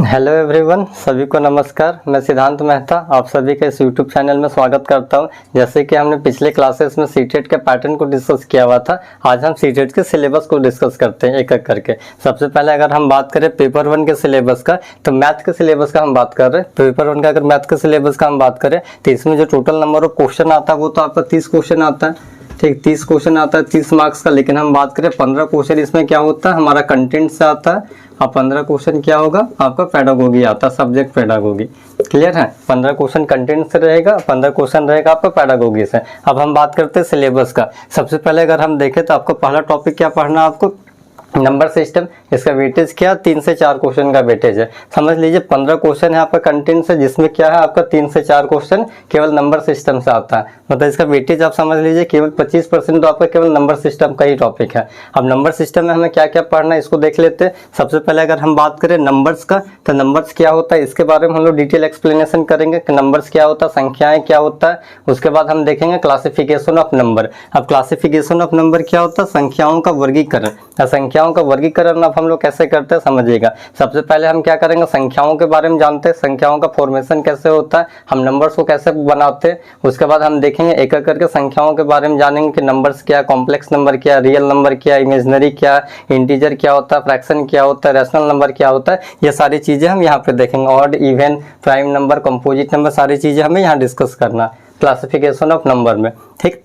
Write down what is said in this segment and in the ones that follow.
Hello everyone, सभी को नमस्कार। मैं सिद्धांत मेहता आप सभी के इस यूट्यूब चैनल में स्वागत करता हूं। जैसे कि हमने पिछले क्लासेस में सीटेट के पैटर्न को डिस्कस किया हुआ था, आज हम सीटेट के सिलेबस को डिस्कस करते हैं एक एक करके। सबसे पहले अगर हम बात करें पेपर 1 के सिलेबस का, तो मैथ के सिलेबस का हम बात कर रहे हैं। पेपर 1 का अगर मैथ के सिलेबस का हम बात करें तो इसमें जो टोटल नंबर ऑफ क्वेश्चन आता है वो तो आपका 30 क्वेश्चन आता है। ठीक, 30 क्वेश्चन आता है 30 मार्क्स का। लेकिन हम बात करें 15 क्वेश्चन इसमें क्या होता है, हमारा कंटेंट से आता है। अब 15 क्वेश्चन क्या होगा, आपका पेडागोगी आता है, सब्जेक्ट पेडागोगी। क्लियर है, 15 क्वेश्चन कंटेंट से रहेगा, 15 क्वेश्चन रहेगा आपका पेडागोगी से। अब हम बात करते हैं सिलेबस का। सबसे पहले अगर हम देखें तो आपको पहला टॉपिक क्या पढ़ना है, आपको नंबर सिस्टम। इसका वेटेज क्या, 3 से 4 क्वेश्चन का वेटेज है। समझ लीजिए 15 क्वेश्चन है आपका कंटेंट से, जिसमें क्या है आपका 3 से 4 क्वेश्चन केवल नंबर सिस्टम से आता है। मतलब इसका वेटेज आप समझ लीजिए केवल 25% तो आपका केवल नंबर सिस्टम का ही टॉपिक है। अब नंबर सिस्टम में हमें क्या क्या पढ़ना है इसको देख लेते हैं। सबसे पहले अगर हम बात करें नंबर्स का, तो नंबर्स क्या होता है इसके बारे में हम लोग डिटेल एक्सप्लेनेशन करेंगे कि नंबर्स क्या होता है, संख्याएं क्या होता है। उसके बाद हम देखेंगे क्लासिफिकेशन ऑफ नंबर। अब क्लासिफिकेशन ऑफ नंबर क्या होता है, संख्याओं का वर्गीकरण। संख्याओं का वर्गीकरण अब हम लोग कैसे करते हैं समझिएगा। सबसे पहले हम क्या करेंगे, संख्याओं के बारे में जानते हैं, संख्याओं का फॉर्मेशन कैसे होता है, हम नंबर्स को कैसे बनाते हैं। उसके बाद हम देखेंगे एक एक करके संख्याओं के बारे में जानेंगे कि नंबर्स क्या, कॉम्प्लेक्स नंबर क्या, रियल नंबर क्या, इमेजिनरी क्या, इंटीजर क्या होता है, फ्रैक्शन क्या होता है, रैशनल नंबर क्या होता है। ये सारी चीजें हम यहाँ पे देखेंगे। Odd, even, prime number, composite number, सारी चीजें हमें यहाँ डिस्कस करना क्लासिफिकेशन ऑफ नंबर में। ठीक,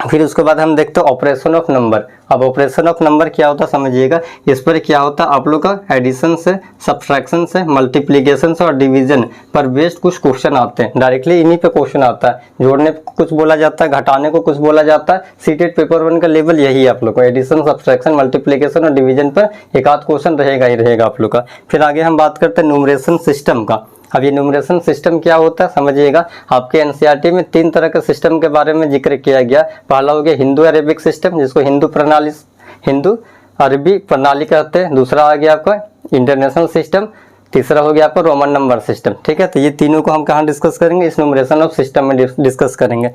फिर उसके बाद हम देखते हैं ऑपरेशन ऑफ नंबर। अब ऑपरेशन ऑफ नंबर क्या होता है समझिएगा। इस पर क्या होता है आप लोग का एडिशन से, सब्ट्रैक्शन से, मल्टीप्लिकेशन से और डिवीजन पर बेस्ड कुछ क्वेश्चन आते हैं। डायरेक्टली इन्हीं पे क्वेश्चन आता है। जोड़ने को कुछ बोला जाता है, घटाने को कुछ बोला जाता है। सीटेट पेपर 1 का लेवल यही है आप लोग को। एडिशन, सब्ट्रैक्शन, मल्टीप्लिकेशन और डिवीजन पर एक आध क्वेश्चन रहेगा ही रहेगा आप लोग का। फिर आगे हम बात करते हैं न्यूमरेशन सिस्टम का। अब ये न्यूमरेशन सिस्टम क्या होता है समझिएगा। आपके एनसीईआरटी में 3 तरह के सिस्टम के बारे में जिक्र किया गया। पहला हो गया हिंदू अरेबिक सिस्टम, जिसको हिंदू अरबी प्रणाली कहते हैं। दूसरा आ गया आपका इंटरनेशनल सिस्टम। तीसरा हो गया आपका रोमन नंबर सिस्टम। ठीक है, तो ये तीनों को हम कहाँ डिस्कस करेंगे, इस न्यूमरेशन ऑफ सिस्टम में डिस्कस करेंगे।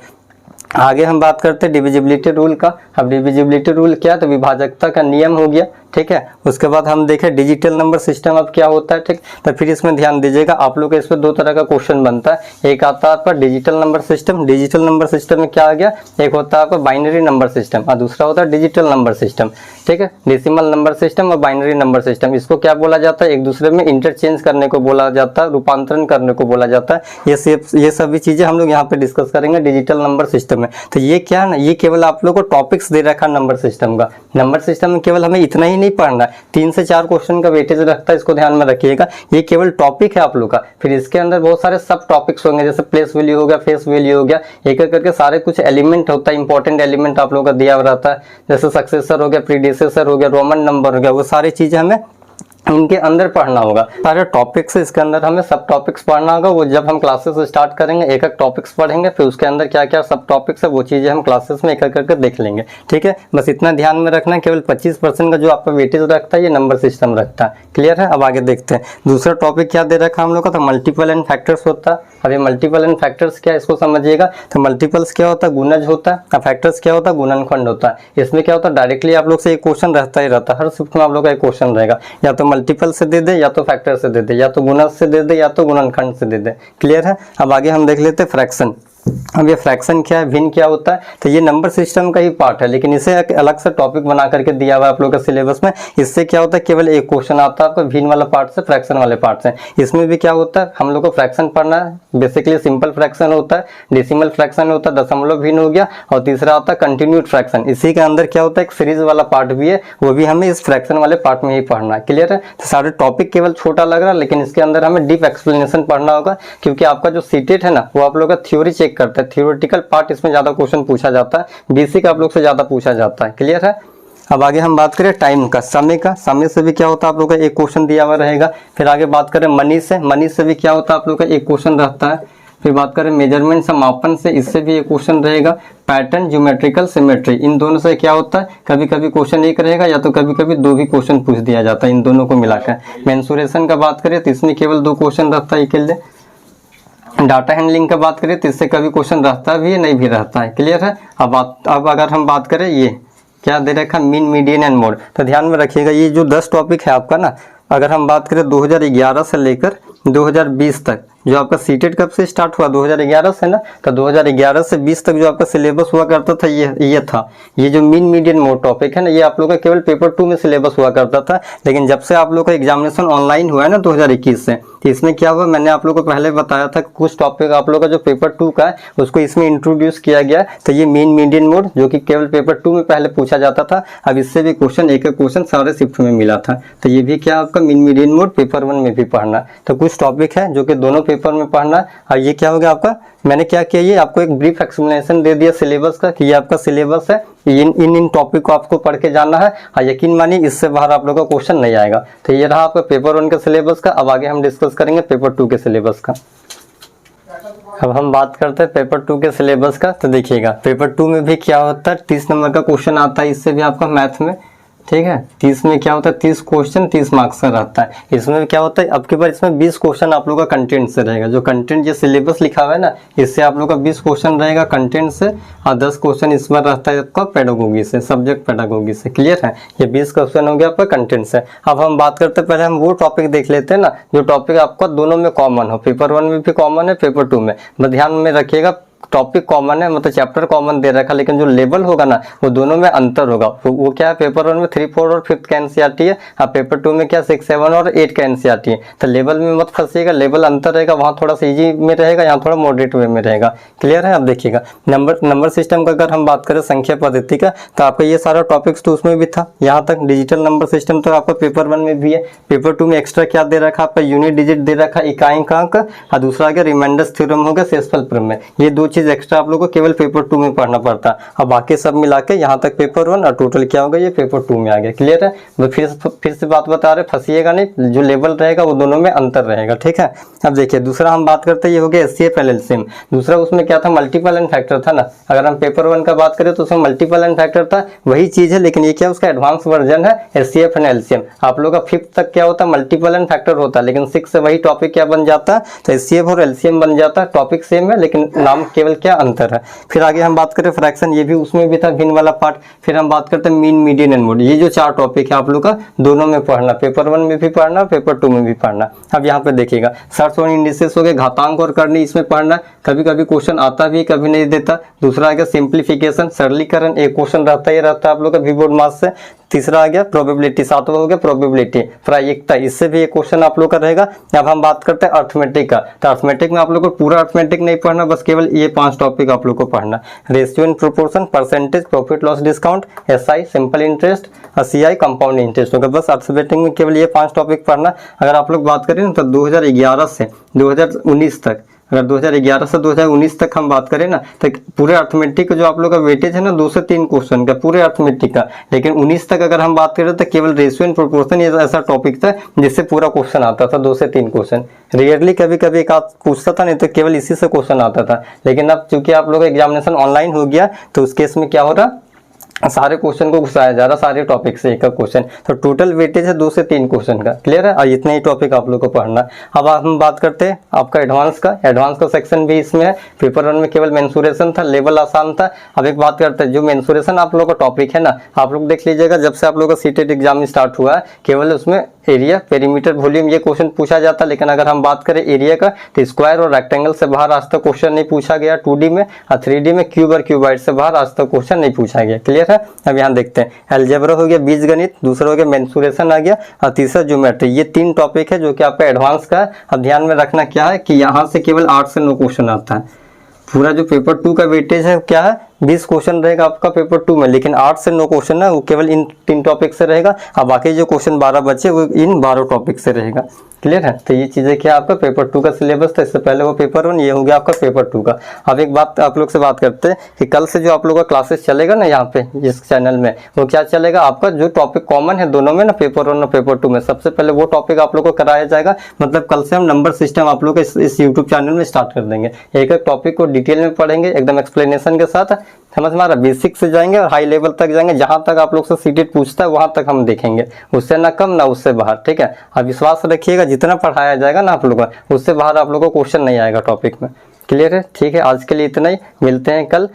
आगे हम बात करते हैं डिविजिबिलिटी रूल का। अब डिविजिबिलिटी रूल क्या, तो विभाजकता का नियम हो गया। ठीक है, उसके बाद हम देखें डिजिटल नंबर सिस्टम अब क्या होता है। ठीक, तो फिर इसमें ध्यान दीजिएगा आप लोग, इस पर 2 तरह का क्वेश्चन बनता है। एक आता है आपका digital number system. Digital number system में क्या आ गया, एक होता है आपका बाइनरी नंबर सिस्टम और दूसरा होता है डिजिटल नंबर सिस्टम। ठीक है, डेसिमल नंबर सिस्टम और बाइनरी नंबर सिस्टम, इसको क्या बोला जाता है, एक दूसरे में इंटरचेंज करने को बोला जाता है, रूपांतरण करने को बोला जाता है। ये सभी चीजें हम लोग यहाँ पे डिस्कस करेंगे डिजिटल नंबर सिस्टम में। तो ये क्या है ना, ये केवल आप लोग को टॉपिक्स दे रखा नंबर सिस्टम का। नंबर सिस्टम में केवल हमें इतना ही नहीं पढ़ना है, 3 से 4 क्वेश्चन का वेटेज रखता है, इसको ध्यान में रखिएगा। ये केवल टॉपिक है आप लोग का। फिर इसके अंदर बहुत सारे सब टॉपिक्स होंगे, जैसे प्लेस वैल्यू हो गया, फेस वैल्यू हो गया, एक एक करके सारे कुछ एलिमेंट होता है, इंपॉर्टेंट एलिमेंट आप लोग का दिया रहता है। जैसे सक्सेसर हो गया, प्रीडिसेसर हो गया, रोमन नंबर हो गया, वो सारी चीजें हमें इनके अंदर पढ़ना होगा। सारे टॉपिक्स इसके अंदर हमें सब टॉपिक्स पढ़ना होगा। वो जब हम क्लासेस स्टार्ट करेंगे एक एक टॉपिक्स पढ़ेंगे, फिर उसके अंदर क्या क्या सब टॉपिक्स है वो चीजें हम क्लासेस में एक एक करके देख लेंगे। ठीक है, बस इतना ध्यान में रखना है। केवल 25% का जो आपका वेटेज रखता है ये नंबर सिस्टम रखता है। क्लियर है, अब आगे देखते हैं दूसरा टॉपिक क्या दे रखा है हम लोग का, तो मल्टीपल एंड फैक्टर्स होता है। अब ये मल्टीपल एंड फैक्टर्स क्या है इसको समझिएगा। तो मल्टीपल्स क्या होता है, गुणज होता है, और फैक्टर्स क्या होता है, गुणनखंड होता है। इसमें क्या होता है, डायरेक्टली आप लोग से एक क्वेश्चन रहता ही रहता है, हर शिफ्ट में आप लोग का एक क्वेश्चन रहेगा, या तो मल्टीपल से दे दे, या तो फैक्टर से दे दे, या तो गुणज से दे दे, या तो गुणनखंड से दे दे। क्लियर है, अब आगे हम देख लेते हैं फ्रैक्शन। अब ये फ्रैक्शन क्या है, भिन्न क्या होता है, तो ये नंबर सिस्टम का ही पार्ट है, लेकिन इसे एक अलग से टॉपिक बना करके दिया हुआ है आप लोगों के सिलेबस में। इससे क्या होता है, केवल एक क्वेश्चन आता है आपको भिन्न वाला पार्ट से, फ्रैक्शन वाले पार्ट से। इसमें भी क्या होता है, हम लोग को फ्रैक्शन पढ़ना है। बेसिकली सिंपल फ्रैक्शन होता है, डेसिमल फ्रैक्शन होता है, दशमलव भिन्न हो गया, और तीसरा होता है कंटिन्यूड फ्रैक्शन। इसी के अंदर क्या होता है, एक सीरीज वाला पार्ट भी है, वो भी हमें इस फ्रैक्शन वाले पार्ट में ही पढ़ना है। क्लियर है, तो सारे टॉपिक केवल छोटा लग रहा है, लेकिन इसके अंदर हमें डीप एक्सप्लेनेशन पढ़ना होगा, क्योंकि आपका जो सीटेट है ना, वो आप लोग का थ्योरी चेक करता है। थ्योरेटिकल पार्ट इसमें ज्यादा क्वेश्चन पूछा जाता है, बेसिक आप लोग से ज्यादा पूछा जाता है। क्लियर है, अब आगे हम बात करें टाइम का, समय का। समय से भी क्या होता है आप लोग का एक क्वेश्चन दिया हुआ रहेगा। फिर आगे बात करें मनी से। मनी से भी क्या होता है आप लोग का एक क्वेश्चन रहता है। फिर बात करें मेजरमेंट से, मापन से, इससे भी एक क्वेश्चन रहेगा। पैटर्न, ज्योमेट्रिकल, सिमेट्री, इन दोनों से क्या होता है, कभी कभी क्वेश्चन एक रहेगा, या तो कभी कभी 2 भी क्वेश्चन पूछ दिया जाता है इन दोनों को मिलाकर। मेंसुरेशन का बात करें तो इसमें केवल 2 क्वेश्चन रहता है अकेले। डाटा हैंडलिंग का बात करें तो इससे कभी क्वेश्चन रहता भी है, नहीं भी रहता है। क्लियर है, अब अगर हम बात करें ये क्या दे रखा, मीन, मीडियन एंड मोड, तो ध्यान में रखिएगा ये जो 10 टॉपिक है आपका ना, अगर हम बात करें 2011 से लेकर 2020 तक जो आपका सीटेट कब से स्टार्ट हुआ, 2011 से ना, तो 2011 से 20 तक जो आपका सिलेबस हुआ करता था ये था, ये जो मीन मीडियन मोड टॉपिक है ना, ये आप लोग का केवल पेपर 2 में सिलेबस हुआ करता था। लेकिन जब से आप लोग का एग्जामिनेशन ऑनलाइन हुआ है ना 2021 से, तो इसमें क्या हुआ, मैंने आप लोग को पहले बताया था कुछ टॉपिक आप लोग का जो पेपर 2 का है उसको इसमें इंट्रोड्यूस किया गया है। तो ये मीन मीडियन मोड जो कि केवल पेपर 2 में पहले पूछा जाता था, अब इससे भी क्वेश्चन एक क्वेश्चन सारे शिफ्ट में मिला था। तो ये भी क्या आपका मीन मीडियन मोड पेपर 1 में भी पढ़ना है। तो कुछ टॉपिक है जो कि दोनों पेपर में पढ़ना है। और ये क्या हो गया आपका, मैंने क्या किया, ये आपको एक ब्रीफ एक्सप्लेनेशन दे दिया सिलेबस का कि ये आपका सिलेबस है, इन टॉपिक को आपको पढ़ के जाना है। और यकीन मानिए इससे बाहर आप लोगों का क्वेश्चन नहीं आएगा। तो ये रहा आपका पेपर 1 का सिलेबस का। अब आगे हम डिस्कस करेंगे पेपर 2 के सिलेबस का। अब हम बात करते हैं पेपर 2 के सिलेबस का। तो देखिएगा पेपर 2 में भी क्या होता है, 30 नंबर का क्वेश्चन आता है, इससे भी आपका मैथ में, ठीक है। 30 में क्या होता है, 30 क्वेश्चन 30 मार्क्स का रहता है। इसमें क्या होता है, अब की बार इसमें 20 क्वेश्चन आप लोग का कंटेंट से रहेगा। जो कंटेंट, ये सिलेबस लिखा हुआ है ना, इससे आप लोग का 20 क्वेश्चन रहेगा कंटेंट से, और 10 क्वेश्चन इसमें रहता है आपका पेडागोगी से, सब्जेक्ट पेडागोगी से। क्लियर है, ये 20 क्वेश्चन हो गया आपका कंटेंट से। अब हम बात करते हैं, पहले हम वो टॉपिक देख लेते हैं ना जो टॉपिक आपका दोनों में कॉमन हो, पेपर 1 में भी कॉमन है, पेपर 2 में। बस ध्यान में रखिएगा टॉपिक कॉमन है, मतलब चैप्टर कॉमन दे रखा, लेकिन जो लेवल होगा ना वो दोनों में अंतर होगा। वो क्या है, पेपर 1 में 3, 4 और 5 का एनसीईआरटी है, और पेपर 2 में क्या 6, 7 और 8 का एनसीईआरटी है। तो लेवल में मत फंसिएगा, लेवल अंतर रहेगा, वहाँ थोड़ा सा इजी में रहेगा, यहाँ थोड़ा मॉडरेट वे में रहेगा। क्लियर है। अब देखिएगा नंबर सिस्टम का अगर हम बात करें, संख्या पद्धति का, तो आपका ये सारा टॉपिक्स तो उसमें भी था, यहाँ तक डिजिटल नंबर सिस्टम तो आपका पेपर 1 में भी है। पेपर 2 में एक्स्ट्रा क्या दे रखा आपका, यूनिट डिजिट दे रखा, इकाइंक, और दूसरा क्या रिमाइंडर्स थ्योरम हो गया, शेषफल प्रमेय। ये 2 चीज एक्स्ट्रा आप लोग को केवल पेपर 2 में पढ़ना पड़ता है। अब बाकी सब मिला के यहाँ तक पेपर 1 और टोटल क्या होगा, ये पेपर 2 में आ गया। क्लियर है। तो फिर से बात बता रहे, फंसिएगा नहीं, जो लेवल रहेगा वो दोनों में अंतर रहेगा। ठीक है। अब देखिए दूसरा हम बात करते हैं, ये हो गया एचसीएफ एलएलसीएम। दूसरा उसमें क्या था, मल्टीपल एंड फैक्टर था ना। अगर हम पेपर 1 का बात करें तो उसमें मल्टीपल एंड फैक्टर था, वही चीज है, लेकिन ये क्या उसका एडवांस वर्जन है, एचसीएफ एंड एलसीएम। आप लोग का 5th तक क्या होता है, मल्टीपल एंड फैक्टर होता है, लेकिन 6 से वही टॉपिक क्या बन जाता है, तो एचसीएफ और एलसीएम बन जाता है। टॉपिक सेम है लेकिन नाम केवल क्या अंतर है। फिर आगे हम बात करें फ्रैक्शन, ये भी उसमें भी था भिन्न वाला पार्ट। फिर हम बात करते हैं मीन मीडियन एंड मोड। ये जो 4 टॉपिक है आप लोग का दोनों में पढ़ना, पेपर 1 में भी पढ़ना, पेपर 2 में भी पढ़ना। अब यहाँ पे देखिएगा सर्च और इंडिसेस हो गए, घातांक और करनी, इसमें पढ़ना। कभी कभी क्वेश्चन आता भी, कभी नहीं देता। दूसरा आ गया सिंप्लीफिकेशन, सरलीकरण, एक क्वेश्चन रहता है, ये रहता है आप लोग का वी-बोर्ड मार्क्स से। तीसरा आ गया प्रोबेबिलिटी, 7वां हो गया प्रोबेबिलिटी, प्रायिकता, इससे भी एक क्वेश्चन आप लोग का रहेगा। अब हम बात करते हैं अर्थमेटिक का। तो अर्थमेटिक में आप लोग को पूरा अर्थमेटिक नहीं पढ़ना, बस केवल ये 5 टॉपिक आप लोग को पढ़ना। Ratio and proportion, percentage, profit loss discount, SI simple interest, CI compound interest होगा। बस अर्थमेटिक में केवल ये 5 टॉपिक पढ़ना। अगर आप लोग बात करें तो 2011 से 2019 तक, अगर 2011 से 2019 तक हम बात करें ना, तो पूरे अर्थमेटिक जो आप लोग का वेटेज है ना 2 से 3 क्वेश्चन का पूरे अर्थमेटिक का। लेकिन 19 तक अगर हम बात करें तो केवल रेशियो एंड प्रोपोर्शन ये ऐसा टॉपिक था जिससे पूरा क्वेश्चन आता था, 2 से 3 क्वेश्चन। रेयरली कभी कभी एक आध पूछता था, नहीं तो केवल इसी से क्वेश्चन आता था। लेकिन अब चूंकि आप लोग का एग्जामिनेशन ऑनलाइन हो गया, तो उस केस में क्या हो रहा, सारे क्वेश्चन को घुसाया जा रहा, सारे टॉपिक से एक क्वेश्चन। तो टोटल वेटेज है 2 से 3 क्वेश्चन का। क्लियर है। और इतने ही टॉपिक आप लोग को पढ़ना। अब हम बात करते हैं आपका एडवांस का। एडवांस का सेक्शन भी इसमें है। पेपर 1 में केवल मेंसुरेशन था, लेवल आसान था। अब एक बात करते हैं, जो मेंसुरेशन आप लोग का टॉपिक है ना, आप लोग देख लीजिएगा, जब से आप लोग का सीटेट एग्जाम स्टार्ट हुआ है, केवल उसमें एरिया, पेरीमीटर, वॉल्यूम ये क्वेश्चन पूछा जाता। लेकिन अगर हम बात करें एरिया का, तो स्क्वायर और रेक्टेंगल से बाहर आज तक क्वेश्चन नहीं पूछा गया 2D में, और 3D में क्यूब और क्यूबाइड से बाहर आज तक क्वेश्चन नहीं पूछा गया। क्लियर है। अब यहाँ देखते हैं, अलजेब्रा हो गया, बीजगणित, दूसरा हो गया मेंसुरेशन आ गया, और तीसरा ज्योमेट्री। ये 3 टॉपिक है जो कि आपका एडवांस का है। अब ध्यान में रखना क्या है कि यहाँ से केवल 8 से 9 क्वेश्चन आता है। पूरा जो पेपर 2 का वेटेज है क्या है, 20 क्वेश्चन रहेगा आपका पेपर 2 में, लेकिन 8 से 9 क्वेश्चन है वो केवल इन 3 टॉपिक से रहेगा, और बाकी जो क्वेश्चन 12 बचे वो इन 12 टॉपिक से रहेगा। क्लियर है। तो ये चीजें क्या आपका पेपर 2 का सिलेबस था। इससे पहले वो पेपर 1, ये हो गया आपका पेपर 2 का। अब एक बात आप लोग से बात करते हैं कि कल से जो आप लोग का क्लासेस चलेगा ना यहाँ पे इस चैनल में, वो क्या चलेगा, आपका जो टॉपिक कॉमन है दोनों में ना, पेपर 1 और पेपर 2 में, सबसे पहले वो टॉपिक आप लोग को कराया जाएगा। मतलब कल से हम नंबर सिस्टम आप लोग इस यूट्यूब चैनल में स्टार्ट कर देंगे। एक एक टॉपिक को डिटेल में पढ़ेंगे, एकदम एक्सप्लेनेशन के साथ। समझ में आ रहा, बेसिक से जाएंगे और हाई लेवल तक जाएंगे, जहां तक आप लोग से सीटेट पूछता है वहां तक हम देखेंगे, उससे ना कम ना उससे बाहर। ठीक है। अब विश्वास रखिएगा, जितना पढ़ाया जाएगा ना आप लोग का, उससे बाहर आप लोग को क्वेश्चन नहीं आएगा टॉपिक में। क्लियर है। ठीक है। आज के लिए इतना ही, मिलते हैं कल।